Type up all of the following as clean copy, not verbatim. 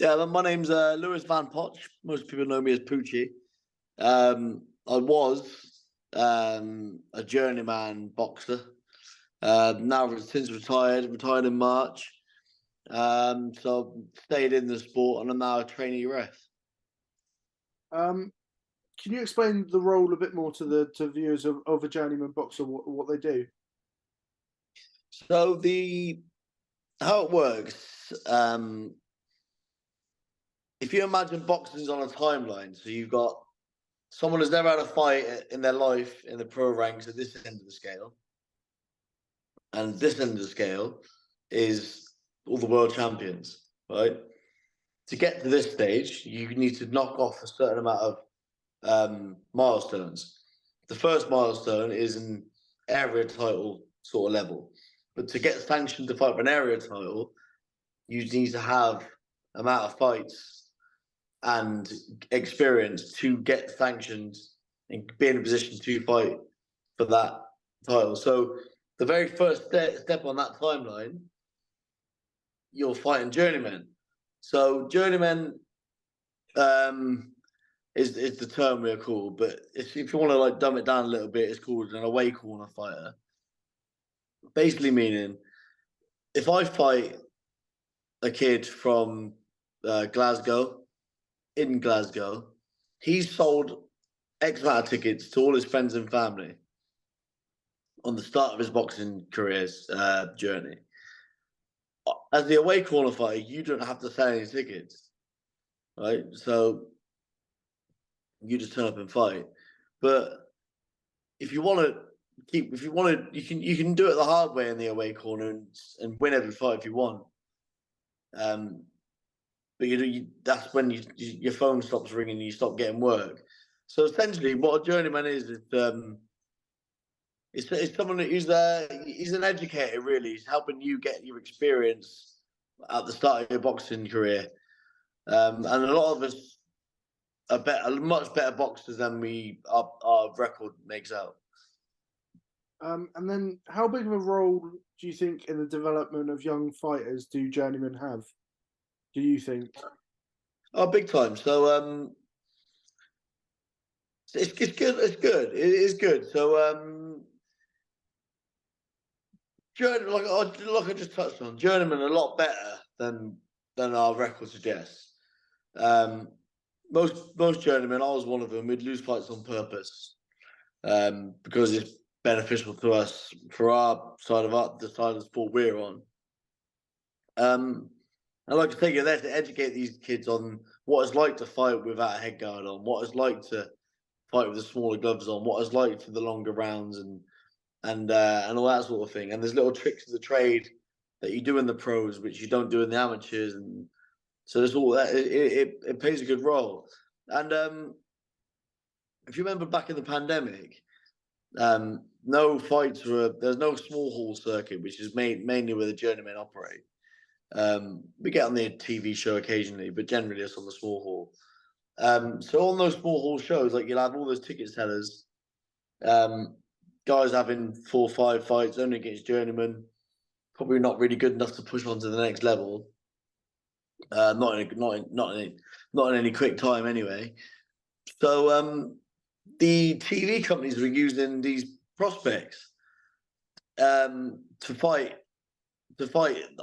Yeah, my name's Lewis Van Poetsch. Most people know me as Poochie. I was a journeyman boxer. Now since retired in March. So stayed in the sport, and I'm now a trainee ref. Um, can you explain the role a bit more to the viewers of a journeyman boxer, what they do? So how it works. If you imagine boxing's on a timeline, so you've got someone who's never had a fight in their life in the pro ranks at this end of the scale, and this end of the scale is all the world champions, right? To get to this stage, you need to knock off a certain amount of milestones. The first milestone is an area title sort of level, but to get sanctioned to fight for an area title, you need to have amount of fights and experience to get sanctioned and be in a position to fight for that title. So the very first step on that timeline, you're fighting journeymen. So journeymen is the term we're called, but if you want to like dumb it down a little bit, it's called an away corner fighter. Basically meaning, if I fight a kid from Glasgow, in Glasgow, he's sold X amount of tickets to all his friends and family on the start of his boxing career's journey. As the away corner fighter, you don't have to sell any tickets, right? So you just turn up and fight. But if you want to you can do it the hard way in the away corner and win every fight if you want. But that's when your phone stops ringing and you stop getting work. So essentially, what a journeyman is it's someone who's he's an educator really. He's helping you get your experience at the start of your boxing career. And a lot of us are much better boxers than our record makes out. And then, how big of a role do you think in the development of young fighters do journeymen have? Do you think? Oh, big time. So it's good. It's good. It is good. So like I just touched on, journeyman a lot better than our record suggests. Most journeymen, I was one of them. We'd lose fights on purpose because it's beneficial to us for our side of the side of the sport we're on. I'd like to take you there to educate these kids on what it's like to fight without a headguard on, what it's like to fight with the smaller gloves on, what it's like for the longer rounds and all that sort of thing. And there's little tricks of the trade that you do in the pros which you don't do in the amateurs, and so there's all that. It plays a good role. And if you remember back in the pandemic, no fights there's no small hall circuit, which is mainly where the journeymen operate. We get on the TV show occasionally, but generally it's on the small hall. So on those small hall shows, like you'll have all those ticket sellers, guys having 4 or 5 fights only against journeymen, probably not really good enough to push on to the next level. Not in any quick time anyway. So the TV companies were using these prospects to fight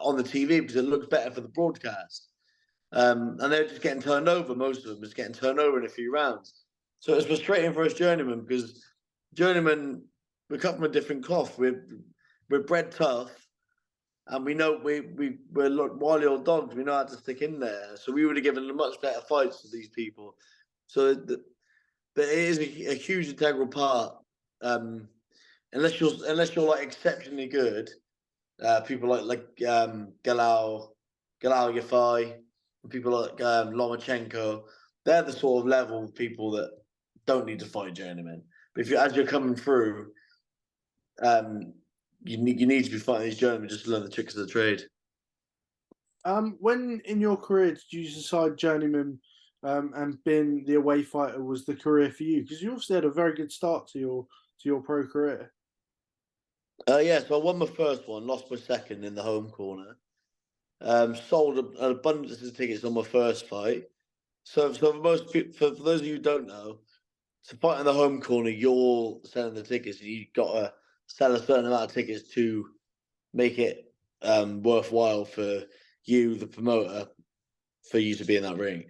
on the TV because it looks better for the broadcast. And they're just getting turned over. Most of them just getting turned over in a few rounds. So it's frustrating for us journeymen because journeymen, we cut from a different cloth. We're bred tough, and we know we're wily old dogs. We know how to stick in there. So we would have given them much better fights to these people. So but it is a huge integral part. Unless you're like exceptionally good, people like Galal Yafai, people like Lomachenko, they're the sort of level of people that don't need to fight journeymen. But as you're coming through, you need to be fighting these journeymen just to learn the tricks of the trade. When in your career did you decide journeyman and being the away fighter was the career for you? Because you obviously had a very good start to your pro career. Yeah, so I won my first one, lost my second in the home corner. Sold an abundance of tickets on my first fight. So for those of you who don't know, to fight in the home corner, you're selling the tickets, and you've got to sell a certain amount of tickets to make it worthwhile for you, the promoter, for you to be in that ring.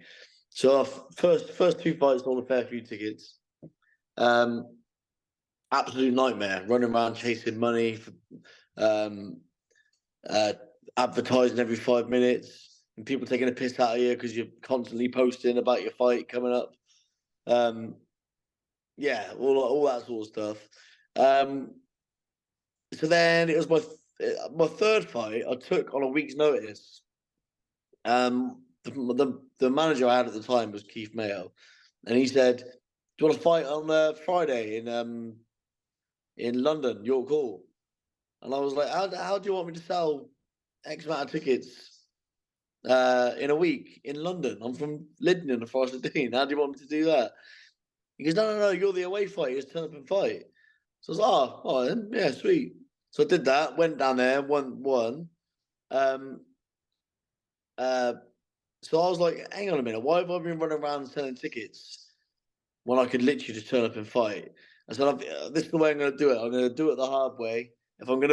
So our first two fights sold a fair few tickets. Absolute nightmare, running around chasing money, for, um, advertising every 5 minutes, and people taking a piss out of you because you're constantly posting about your fight coming up. Yeah, all that sort of stuff. So then it was my third fight. I took on a week's notice. The manager I had at the time was Keith Mayo, and he said, "Do you want to fight on Friday in London, York Hall?" And I was like, "How do you want me to sell X amount of tickets in a week in London? I'm from Lydon in the Forest of Dean. How do you want me to do that?" He goes, "No, you're the away fighter. Just turn up and fight." So I was like, "Oh, all right then, yeah, sweet." So I did that. Went down there, won. Um, uh, so I was like, "Hang on a minute. Why have I been running around selling tickets when I could literally just turn up and fight?" I said, "This is the way I'm going to do it. I'm going to do it the hard way. If I'm going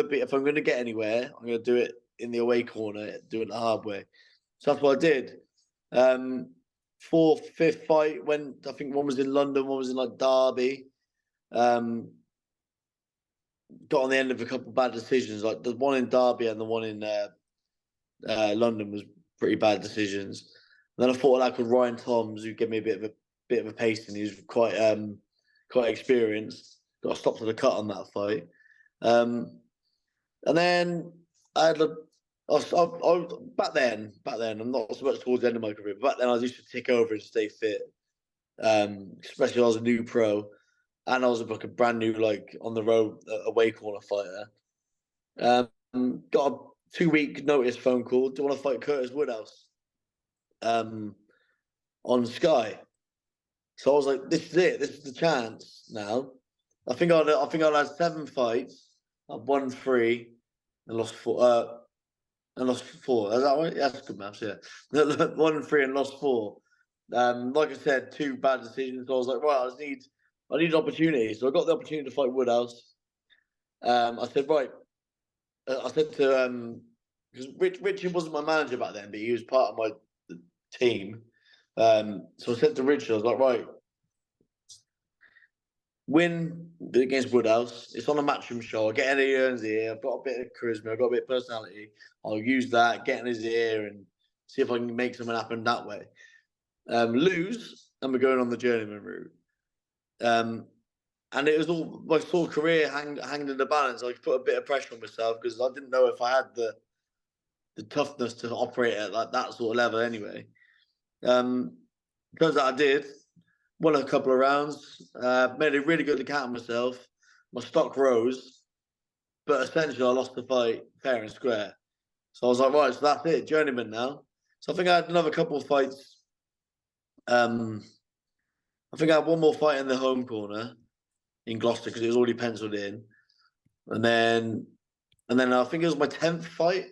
to get anywhere, I'm going to do it in the away corner. Do it the hard way." So that's what I did. Fourth, fifth fight went. I think one was in London, one was in like Derby. Got on the end of a couple of bad decisions. Like the one in Derby and the one in London was pretty bad decisions. And then I fought like with Ryan Toms, who gave me a bit of a pasting. He was quite experienced. Got stopped to the cut on that fight. And then I had back then, I'm not so much towards the end of my career, but back then I used to tick over and stay fit. Especially I was a new pro, and I was like a brand new, like on the road away corner fighter. Got a 2-week notice phone call. Do you want to fight Curtis Woodhouse? On Sky. So I was like, "This is it. This is the chance now." I think I'd had 7 fights. I've won 3 and lost 4. And lost 4. Is that right? Yeah, that's good maths. Yeah, 1 and 3 and lost 4. Like I said, 2 bad decisions. So I was like, right, I need an opportunity. So I got the opportunity to fight Woodhouse. I said, right. I said to because Richard wasn't my manager back then, but he was part of my team. So I said to Richard, I was like, right, win against Woodhouse. It's on a matchroom show. I get in his earns here. I've got a bit of charisma. I've got a bit of personality. I'll use that, get in his ear, and see if I can make something happen that way. Lose, and we're going on the journeyman route. And it was all my full career hanging in the balance. I put a bit of pressure on myself because I didn't know if I had the toughness to operate at like that sort of level anyway. Turns out I did. Won a couple of rounds. Made a really good account of myself. My stock rose, but essentially I lost the fight fair and square. So I was like, right, so that's it, journeyman now. So I think I had another couple of fights. I think I had one more fight in the home corner in Gloucester because it was already penciled in, and then I think it was my 10th fight.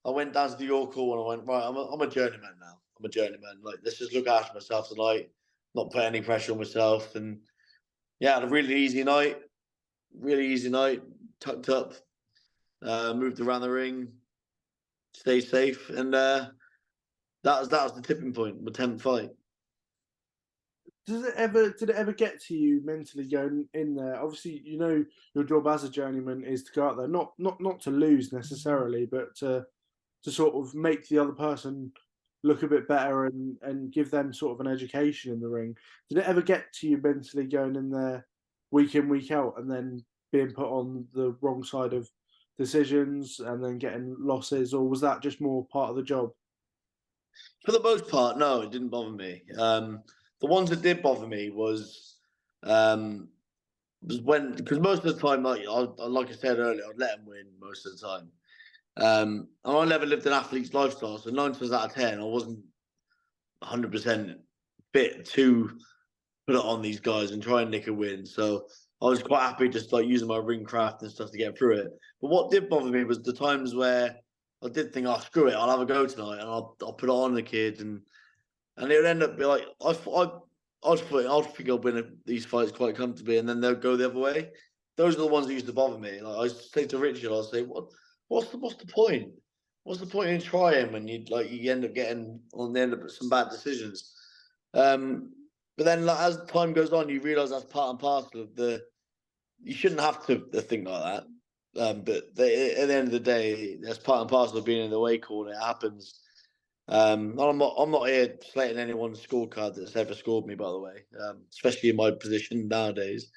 I went down to the York Hall and I went, right, I'm a journeyman now. I'm a journeyman. Like, let's just look after myself tonight, not put any pressure on myself. And yeah, I had a really easy night, tucked up, moved around the ring, stayed safe, and that was the tipping point, my 10th fight. Did it ever get to you mentally going in there? Obviously, you know your job as a journeyman is to go out there, not to lose necessarily, but to sort of make the other person look a bit better and give them sort of an education in the ring. Did it ever get to you mentally going in there week in, week out, and then being put on the wrong side of decisions and then getting losses, or was that just more part of the job? For the most part, no, it didn't bother me. The ones that did bother me was when, because most of the time, like I said earlier, I'd let them win most of the time. And I never lived an athlete's lifestyle, so 9 times out of 10, I wasn't 100% fit to put it on these guys and try and nick a win. So I was quite happy just like using my ring craft and stuff to get through it. But what did bother me was the times where I did think, oh screw it, I'll have a go tonight, and I'll put it on the kid, and it would end up be like I'd think I'll win these fights quite comfortably, and then they'll go the other way. Those are the ones that used to bother me. Like I used to say to Richard, I'll say, what's the point? What's the point in trying when you end up getting on the end of some bad decisions? But then like, as time goes on, you realise that's part and parcel of you shouldn't have to think like that. But at the end of the day, that's part and parcel of being in the weight corner. It happens. I'm not here slating anyone's scorecard that's ever scored me, by the way, especially in my position nowadays.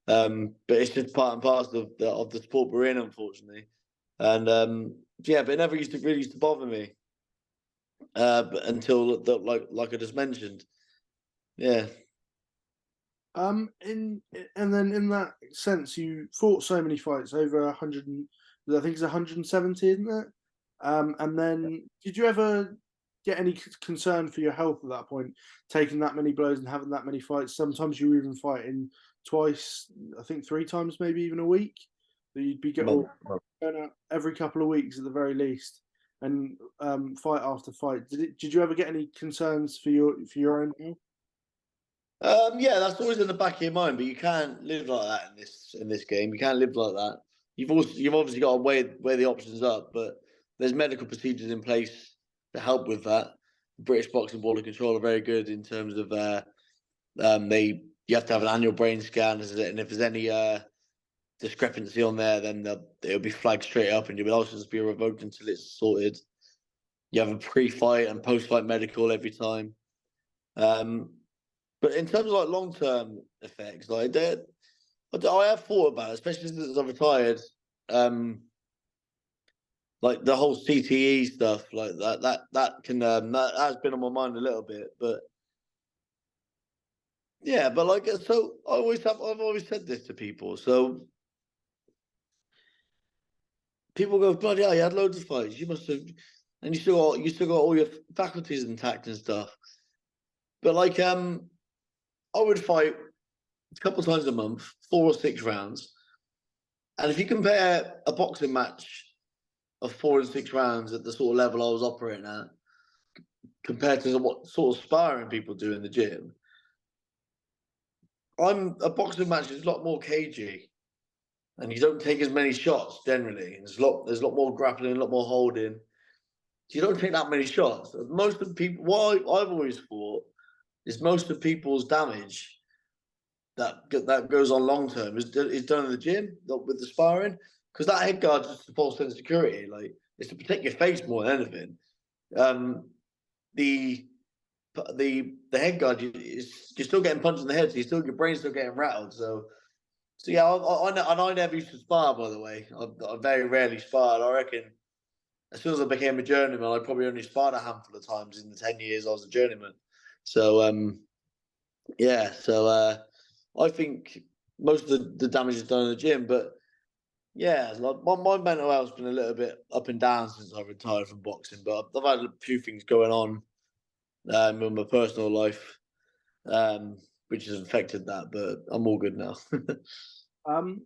But it's just part and parcel of the sport we're in, unfortunately. And yeah, but it never really used to bother me. But until like I just mentioned, yeah. And then in that sense, you fought so many fights, over 100. I think it's 170, isn't it? And then did you ever get any concern for your health at that point, taking that many blows and having that many fights? Sometimes you were even fighting twice, I think 3 times, maybe even a week. That you'd be going out every couple of weeks at the very least, and fight after fight. Did you ever get any concerns for your own health? Yeah, that's always in the back of your mind, but you can't live like that in this game. You can't live like that. You've obviously got to weigh the options up, but there's medical procedures in place to help with that. The British Boxing Board of Control are very good in terms of you have to have an annual brain scan, and if there's any discrepancy on there, then it'll be flagged straight up, and your license will be revoked until it's sorted. You have a pre-fight and post-fight medical every time. But in terms of like long-term effects, like I have thought about it, especially since I've retired. Like the whole CTE stuff, like that can that has been on my mind a little bit, but yeah, but like so I've always said this to people. So people go, bloody hell, you had loads of fights, you must have, and you still got all your faculties intact and stuff. But like I would fight a couple of times a month, 4 or 6 rounds. And if you compare a boxing match of 4 and 6 rounds at the sort of level I was operating at, compared to what sort of sparring people do in the gym, a boxing match is a lot more cagey, and you don't take as many shots generally. There's a lot more grappling, a lot more holding. You don't take that many shots. Most of the people, what I've always thought is most of people's damage that goes on long term is done in the gym with the sparring, because that head guard is just a false sense of security. Like it's to protect your face more than anything. The head guard, you're still getting punched in the head, so your brain's still getting rattled. So yeah, I never used to spar. By the way, I very rarely sparred. I reckon as soon as I became a journeyman, I probably only sparred a handful of times in the 10 years I was a journeyman. So yeah, so I think most of the damage is done in the gym, but yeah, like my mental health's been a little bit up and down since I retired from boxing, but I've had a few things going on in my personal life, which has affected that, but I'm all good now. Um,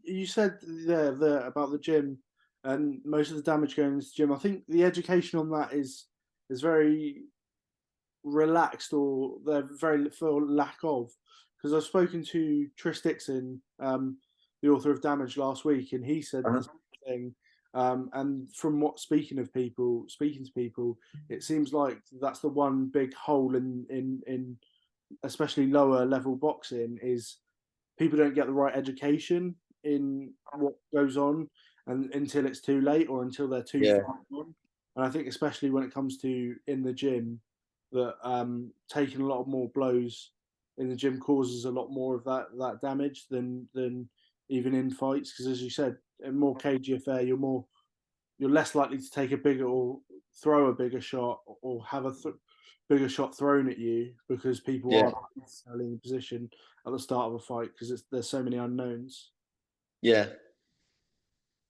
you said there about the gym and most of the damage going into the gym. I think the education on that is very relaxed, or they're very for lack of. Because I've spoken to Tris Dixon, the author of Damage, last week, and he said the same thing. And from speaking to people, it seems like that's the one big hole in especially lower level boxing is people don't get the right education in what goes on, and until it's too late or until they're too Yeah, far gone. And I think especially when it comes to in the gym, that taking a lot more blows in the gym causes a lot more of that damage than even in fights. Because as you said, in more cagey affair, you're less likely to take a bigger or throw a bigger shot or have a bigger shot thrown at you, because people yeah, aren't necessarily in position at the start of a fight because there's so many unknowns. yeah,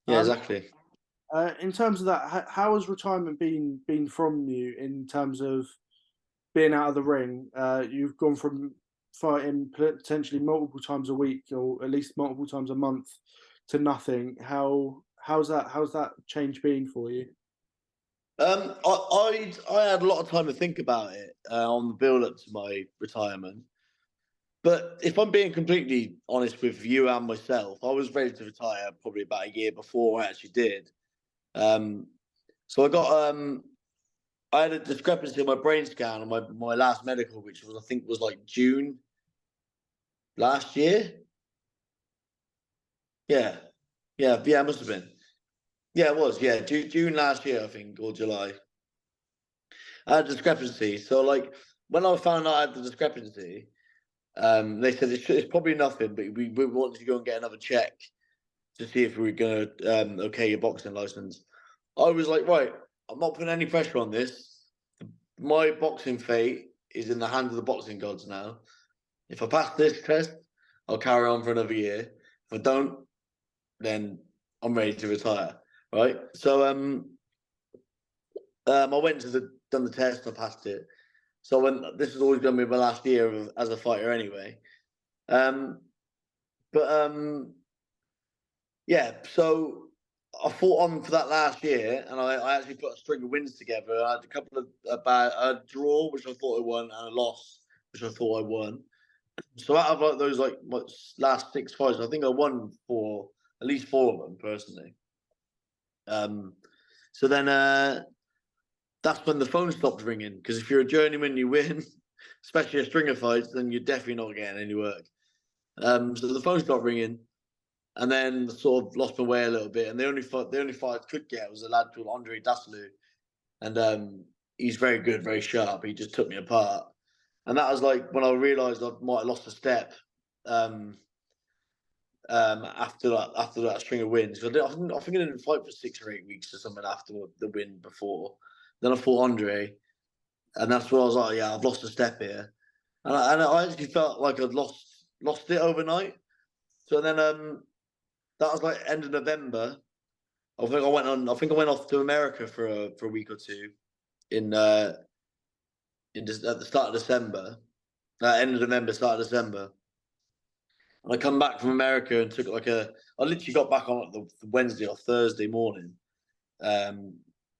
yeah, Um, exactly. in terms of that, how has retirement been from you in terms of being out of the ring? You've gone from fighting potentially multiple times a week or at least multiple times a month to nothing. how's that change been for you? I had a lot of time to think about it on the build up to my retirement. But if I'm being completely honest with you and myself, I was ready to retire probably about a year before I actually did. Um, so I had a discrepancy in my brain scan on my last medical, which was I think was like June last year. Yeah, it must have been. Yeah, it was. Yeah, June last year, I think, or July. I had a discrepancy. So like when I found out I had the discrepancy, they said it's probably nothing, but we wanted to go and get another check to see if we were gonna okay your boxing license. I was like, right, I'm not putting any pressure on this. My boxing fate is in the hands of the boxing gods now. If I pass this test, I'll carry on for another year. If I don't, then I'm ready to retire. Right. So I went to done the test, I passed it. So when this is always going to be my last year as a fighter anyway. Um, but yeah, so I fought on for that last year, and I actually put a string of wins together. I had a couple of a draw, which I thought I won, and a loss, which I thought I won. So out of like those last 6 fights, I think I won for at least 4 of them personally. So then that's when the phone stopped ringing, because if you're a journeyman, you win, especially a string of fights, then you're definitely not getting any work. So the phone stopped ringing, and then sort of lost my way a little bit. And the only fight I could get was a lad called Andre Daslu, and he's very good, very sharp. He just took me apart, and that was like when I realised I might have lost a step. After that string of wins, I think I didn't fight for 6 or 8 weeks or something after the win before. Then I fought Andre, and that's when I was like, yeah, I've lost a step here, and I actually felt like I'd lost it overnight. So then that was like end of November. I think I went off to America for a week or two at the start of December, end of November, start of December. And I come back from America and took I literally got back on the Wednesday or Thursday morning. And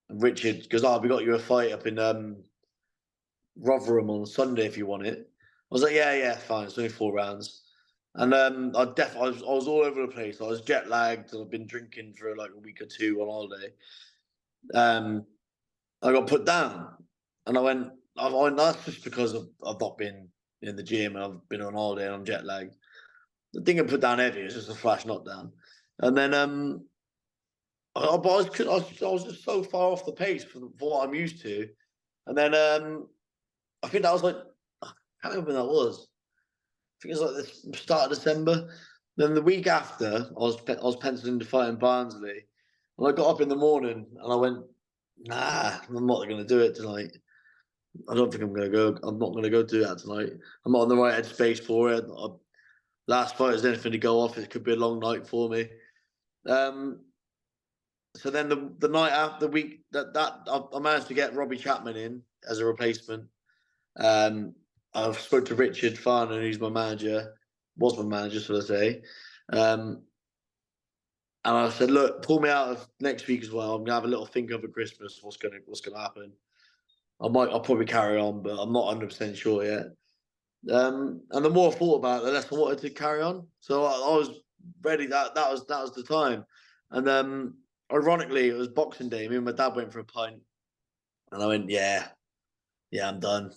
Richard goes, "Oh, we got you a fight up in Rotherham on Sunday if you want it." I was like, "Yeah, fine. It's only 4 rounds." And I was all over the place. I was jet lagged, and I've been drinking for like a week or two on holiday. I got put down, and I went. That's just because I've not been in the gym and I've been on holiday and I'm jet lagged. The thing I put down heavy is just a flash knockdown, and then I was just so far off the pace for what I'm used to, and then I think that was like I can't remember when that was. I think it was like the start of December. Then the week after, I was penciling to fight in Barnsley, and I got up in the morning and I went, "Nah, I'm not going to do it tonight. I don't think I'm going to go. I'm not going to go do that tonight. I'm not in the right headspace for it. Last fight is anything to go off. It could be a long night for me." So then the night after the week I managed to get Robbie Chapman in as a replacement. I spoke to Richard Farnan, who's my manager, was my manager, should I say. And I said, "Look, pull me out of next week as well. I'm gonna have a little think over Christmas. What's gonna happen? I'll probably carry on, but I'm not 100% sure yet." And the more I thought about it, the less I wanted to carry on. So I was ready. That was the time. And ironically, it was Boxing Day. Me and my dad went for a pint, and I went, "Yeah, I'm done."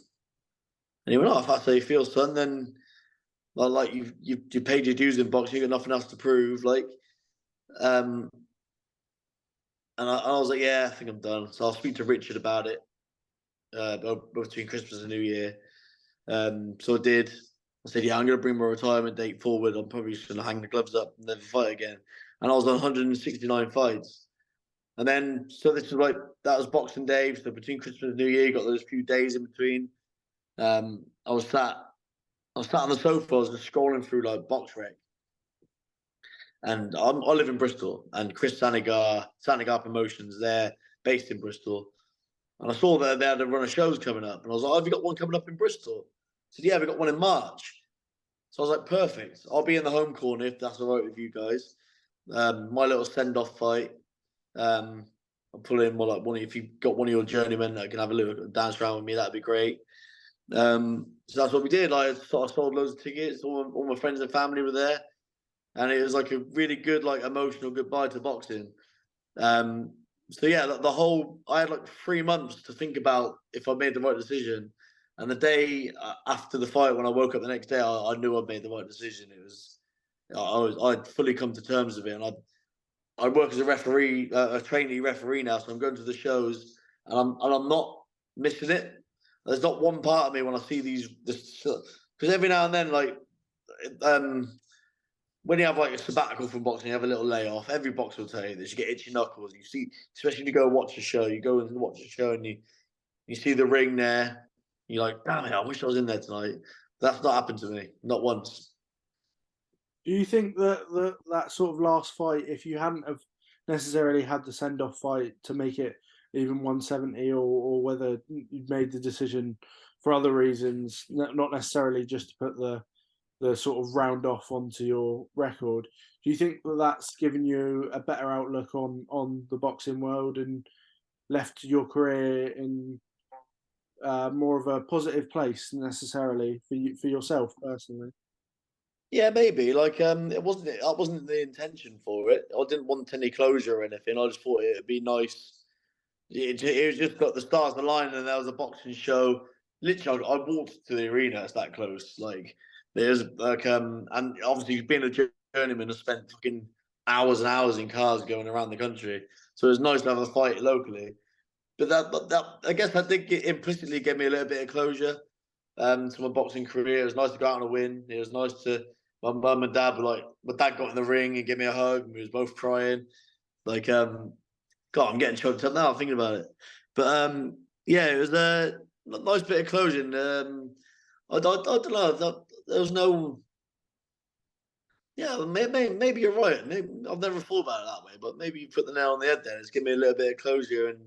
And he went, "Oh, if that's how you feel, son, then like you paid your dues in boxing. You got nothing else to prove." Like, and I was like, "Yeah, I think I'm done." So I'll speak to Richard about it between Christmas and New Year. So I did. I said, "Yeah, I'm going to bring my retirement date forward. I'm probably just going to hang the gloves up and never fight again." And I was on 169 fights. And then, so this was that was Boxing Day. So between Christmas and New Year, you got those few days in between. I was sat on the sofa. I was just scrolling through like BoxRec, and I live in Bristol. And Chris Sanigar Promotions, they're based in Bristol. And I saw that they had a run of shows coming up, and I was like, "Oh, have you got one coming up in Bristol?" I said, "Yeah, we got one in March." So I was like, "Perfect. I'll be in the home corner if that's all right with you guys." My little send-off fight. I'll pull in more like if you've got one of your journeymen that can have a little dance around with me, that'd be great. So that's what we did. Like, I sold loads of tickets. All my friends and family were there, and it was like a really good, like, emotional goodbye to boxing. So yeah, I had like 3 months to think about if I made the right decision. And the day after the fight, when I woke up the next day, I knew I'd made the right decision. I'd fully come to terms with it, and I work as a referee, a trainee referee now. So I'm going to the shows, and I'm not missing it. There's not one part of me when I see because every now and then, like, when you have like a sabbatical from boxing, you have a little layoff. Every boxer will tell you this. You get itchy knuckles. You see, especially when you go watch a show. You go and watch a show, and you see the ring there. You're like, damn it! I wish I was in there tonight. That's not happened to me, not once. Do you think that that sort of last fight, if you hadn't have necessarily had the send off fight to make it even 170, or whether you'd made the decision for other reasons, not necessarily just to put the sort of round off onto your record, do you think that that's given you a better outlook on the boxing world and left your career in more of a positive place necessarily for yourself personally? Yeah, maybe. Like, it wasn't the intention for it. I didn't want any closure or anything. I just thought it'd be nice. It was just got the stars aligned, and there was a boxing show. Literally, I walked to the arena. It's that close. Like, there's like, and obviously being a journeyman, I spent fucking hours and hours in cars going around the country. So it was nice to have a fight locally. But I guess that did implicitly give me a little bit of closure to my boxing career. It was nice to go out on a win. It was nice to my mum and dad were like, my dad got in the ring and gave me a hug, and we was both crying. Like, God, I'm getting choked up now thinking about it. But yeah, it was a nice bit of closure. And, I don't know. There was no. Yeah, maybe you're right. Maybe, I've never thought about it that way, but maybe you put the nail on the head there. It's given me a little bit of closure, and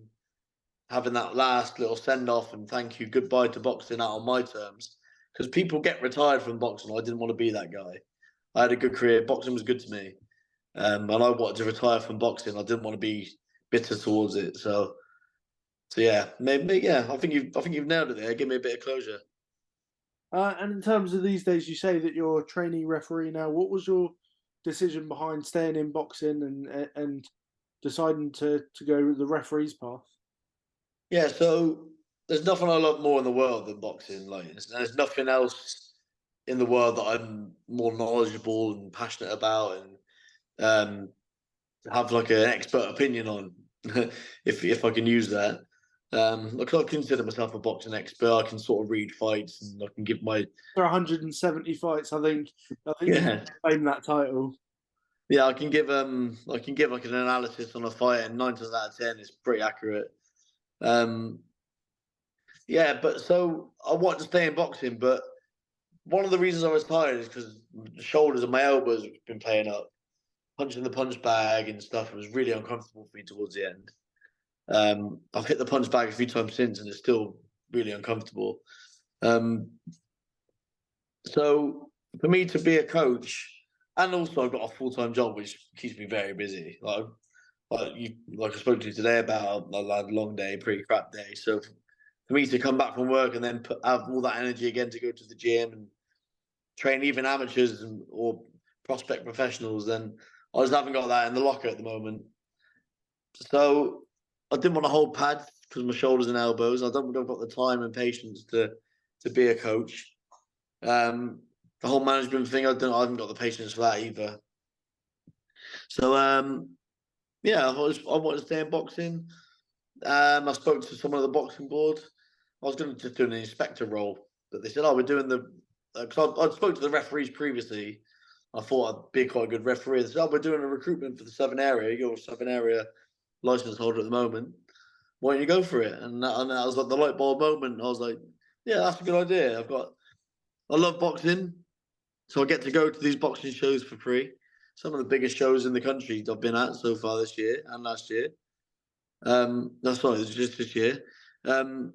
having that last little send off and thank you, goodbye to boxing out on my terms. Because people get retired from boxing. I didn't want to be that guy. I had a good career. Boxing was good to me, and I wanted to retire from boxing. I didn't want to be bitter towards it. So yeah, maybe yeah. I think you've nailed it there. Give me a bit of closure. And in terms of these days, you say that you're a trainee referee now. What was your decision behind staying in boxing and deciding to go the referee's path? Yeah, so there's nothing I love more in the world than boxing. Like, there's nothing else in the world that I'm more knowledgeable and passionate about, and um, have like an expert opinion on, if I can use that. Like, I consider myself a boxing expert. I can sort of read fights, and I can give my There are 170 fights. I think you can yeah claim that title. yeah I can give like an analysis on a fight, and 9 times out of 10 it's pretty accurate. Um, yeah, but so I wanted to stay in boxing, but one of the reasons I was tired is because the shoulders and my elbows have been playing up. Punching the punch bag and stuff was really uncomfortable for me towards the end. I've hit the punch bag a few times since, and it's still really uncomfortable. Um, so for me to be a coach, and also I've got a full-time job which keeps me very busy. Like I spoke to you today about, I had a long day, pretty crap day. So for me to come back from work and then have all that energy again to go to the gym and train even amateurs or prospect professionals, then I just haven't got that in the locker at the moment. So I didn't want to hold pads because of my shoulders and elbows. I don't think I've got the time and patience to be a coach. The whole management thing, I haven't got the patience for that either. So yeah, I wanted to stay in boxing. I spoke to someone at the boxing board. I was going to just do an inspector role, but they said, "Oh, we're doing the." Because I spoke to the referees previously. I thought I'd be quite a good referee. They said, "Oh, we're doing a recruitment for the Southern area. You're a Southern area license holder at the moment. Why don't you go for it?" And that was like the light bulb moment. I was like, "Yeah, that's a good idea. I love boxing, so I get to go to these boxing shows for free. Some of the biggest shows in the country I've been at so far this year and last year. That's sorry, it's just this year. Um,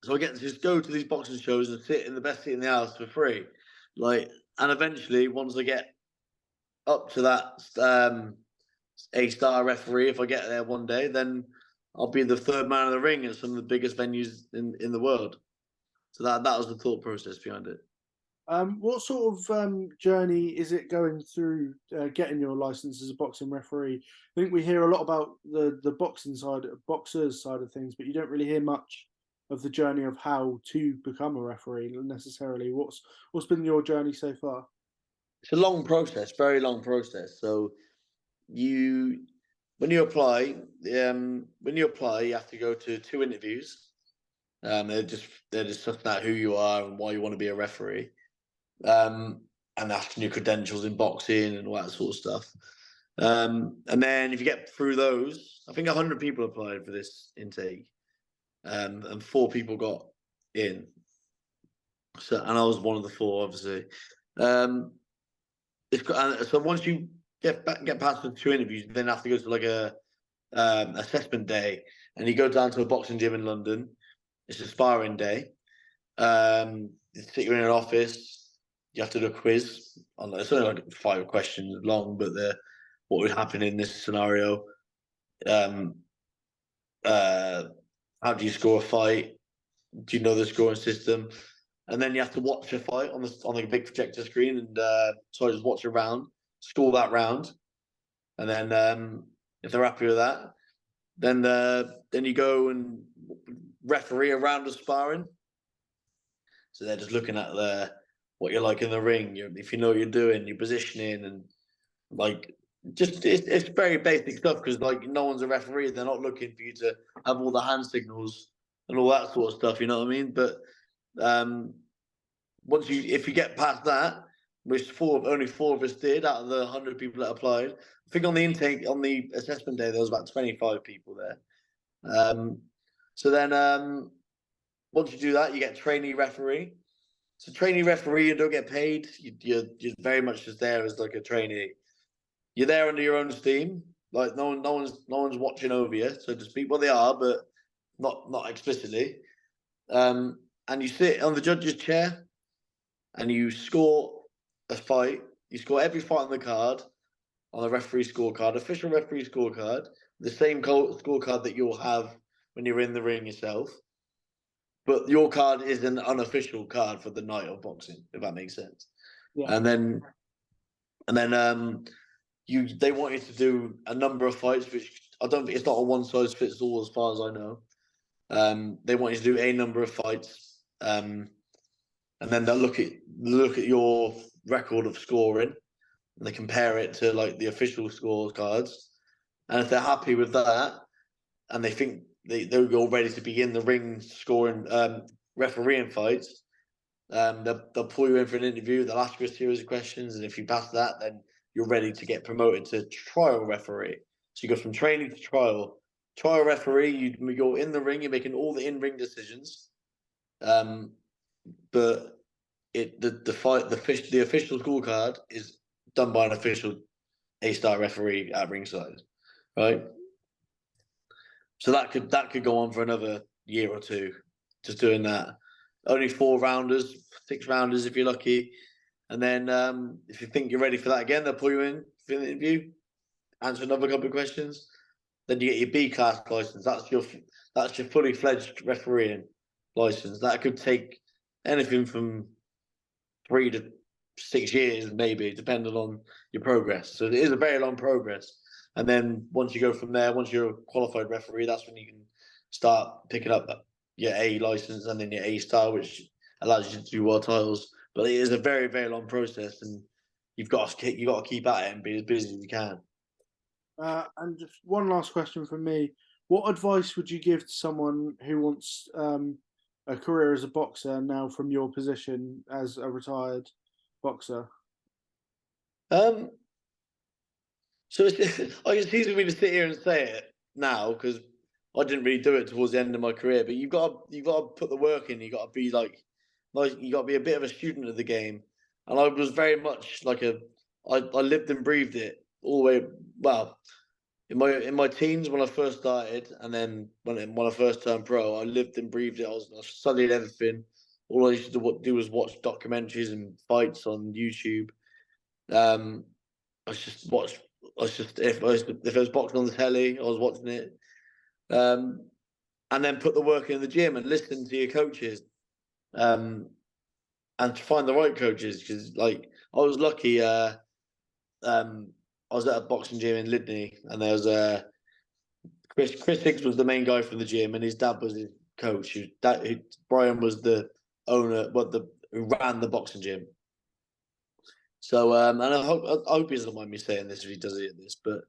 so I get to just go to these boxing shows and sit in the best seat in the house for free. Like, and eventually, once I get up to that A-star referee. If I get there one day, then I'll be the third man in the ring at some of the biggest venues in the world. So that was the thought process behind it. What sort of journey is it going through getting your license as a boxing referee? I think we hear a lot about the boxing side, boxers side of things, but you don't really hear much of the journey of how to become a referee necessarily. What's been your journey so far? It's a long process, very long process. So when you apply, you have to go to 2 interviews. They're just sussing out who you are and why you want to be a referee. And asking your credentials in boxing and all that sort of stuff. And then if you get through those, I think 100 people applied for this intake, and 4 people got in. So, and I was one of the 4, obviously. So once you get past the 2 interviews, you then have to go to like a assessment day, and you go down to a boxing gym in London. It's a sparring day. You sit in an office. You have to do a quiz. It's only like 5 questions long, but what would happen in this scenario? How do you score a fight? Do you know the scoring system? And then you have to watch a fight on the big projector screen, and so I just watch a round, score that round, and then if they're happy with that, then you go and referee a round of sparring. So they're just looking at what you're like in the ring, if you know what you're doing, your positioning, and like just it's very basic stuff, because like no one's a referee. They're not looking for you to have all the hand signals and all that sort of stuff. You know what I mean? But if you get past that, which only 4 of us did out of the 100 people that applied. I think on the assessment day there was about 25 people there. So then once you do that, you get trainee referee. So trainee referee, you don't get paid. You're very much just there as like a trainee. You're there under your own steam. Like no one's watching over you, so to speak. Well, they are, but not explicitly. And you sit on the judge's chair, and you score a fight. You score every fight on the card, on the referee scorecard, official referee scorecard, the same scorecard that you'll have when you're in the ring yourself. But your card is an unofficial card for the night of boxing, if that makes sense. Yeah. And then they want you to do a number of fights, which I don't think, it's not a one size fits all as far as I know. They want you to do a number of fights, and then they'll look at your record of scoring, and they compare it to like the official scorecards. And if they're happy with that, and they think they're all ready to be in the ring scoring, refereeing fights, they'll pull you in for an interview. They'll ask you a series of questions, and if you pass that, then you're ready to get promoted to trial referee. So you go from training to trial. Trial referee, you're in the ring, you're making all the in-ring decisions, but the official scorecard is done by an official A-star referee at ringside, right? So that could go on for another year or 2, just doing that. Only 4 rounders, 6 rounders if you're lucky. And then if you think you're ready for that again, they'll pull you in for an interview, answer another couple of questions. Then you get your B-class license. That's your fully fledged refereeing license. That could take anything from 3 to 6 years, maybe, depending on your progress. So it is a very long progress. And then once you go from there, once you're a qualified referee, that's when you can start picking up your A license and then your A-star, which allows you to do world titles. But it is a very, very long process, and you've got to keep at it and be as busy as you can. And just one last question from me: what advice would you give to someone who wants a career as a boxer now, from your position as a retired boxer? So it's easy for me to sit here and say it now because I didn't really do it towards the end of my career. But you've got to put the work in. You got to be you got to be a bit of a student of the game. And I was very much like I lived and breathed it all the way. Well, in my teens when I first started, and then when I first turned pro, I lived and breathed it. I studied everything. All I used to do was watch documentaries and fights on YouTube. I just watched I was just if there was boxing on the telly, I was watching it. And then put the work in the gym and listen to your coaches, and to find the right coaches. Because like I was lucky, I was at a boxing gym in Lydney, and there was Chris Higgs was the main guy from the gym, and his dad was his coach. Brian was the owner, who ran the boxing gym. So, and I hope he doesn't mind me saying this if he does hear this, but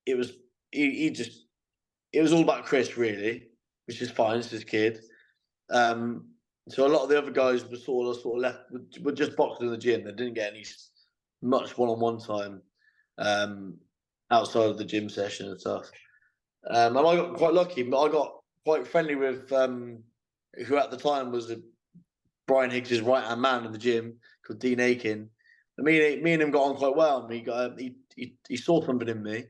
it was it was all about Chris really, which is fine. It's his kid. So a lot of the other guys were sort of left were just boxing in the gym. They didn't get any much one-on-one time outside of the gym session and stuff. And I got quite lucky. But I got quite friendly with who at the time was Brian Higgs's right-hand man in the gym called Dean Aiken. And me and him got on quite well. And he saw something in me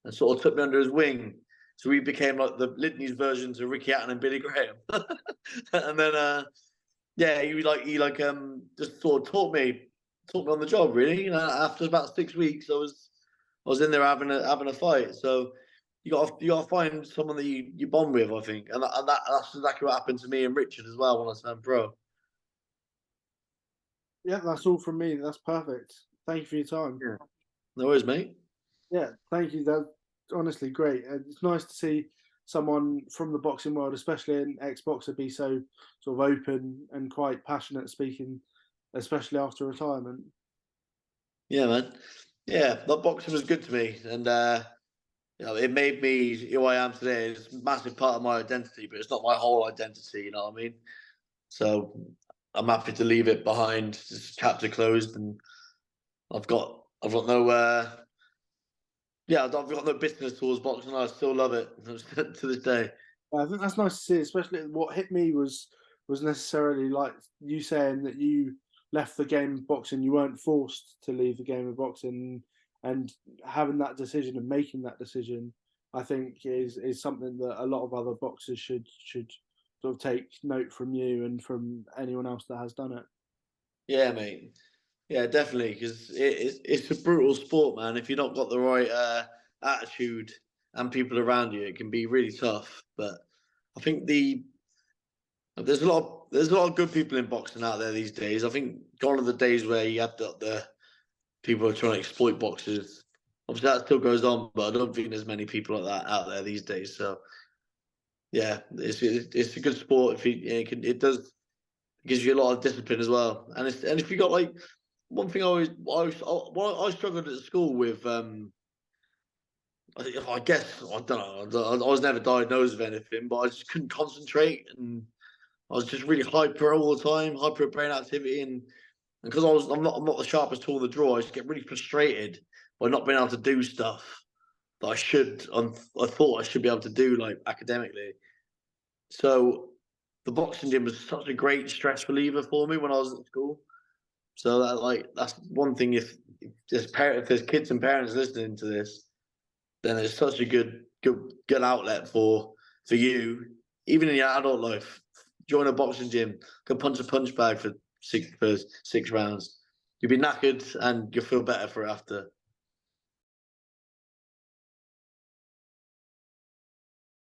and sort of took me under his wing. So we became like the Lydney's versions of Ricky Hatton and Billy Graham. And then he just sort of taught me on the job really. You know, after about 6 weeks, I was in there having a fight. So you got to find someone that you bond with, I think, and that's exactly what happened to me and Richard as well when I turned pro. Yeah, that's all from me. That's perfect. Thank you for your time. Yeah. No worries, mate. Yeah, thank you. That's honestly great. It's nice to see someone from the boxing world, especially an ex-boxer, be so sort of open and quite passionate speaking, especially after retirement. Yeah, man. Yeah, that boxing was good to me, and it made me who I am today. It's a massive part of my identity, but it's not my whole identity. You know what I mean? So I'm happy to leave it behind. This chapter closed, and I've got no I've got no business towards boxing. I still love it to this day. I think that's nice to see, especially what hit me was necessarily like you saying that you left the game of boxing. You weren't forced to leave the game of boxing, and having that decision and making that decision, I think is something that a lot of other boxers should sort of take note from you and from anyone else that has done it. Yeah, mate. Yeah, definitely, because it's a brutal sport, man. If you've not got the right attitude and people around you, it can be really tough. But I think there's a lot of good people in boxing out there these days. I think gone are the days where you had the people are trying to exploit boxers. Obviously, that still goes on, but I don't think there's many people like that out there these days. So, yeah, it's a good sport. If it gives you a lot of discipline as well, and if you got like one thing I struggled at school with. I guess I don't know. I was never diagnosed with anything, but I just couldn't concentrate, and I was just really hyper all the time, hyper brain activity, and because I'm not the sharpest tool in the drawer, I just get really frustrated by not being able to do stuff that I thought I should be able to do, like academically. So the boxing gym was such a great stress reliever for me when I was at school. So that's one thing. If there's kids and parents listening to this, then it's such a good outlet for you, even in your adult life. Join a boxing gym, go punch a punch bag for 6 rounds. You'll be knackered and you'll feel better for after.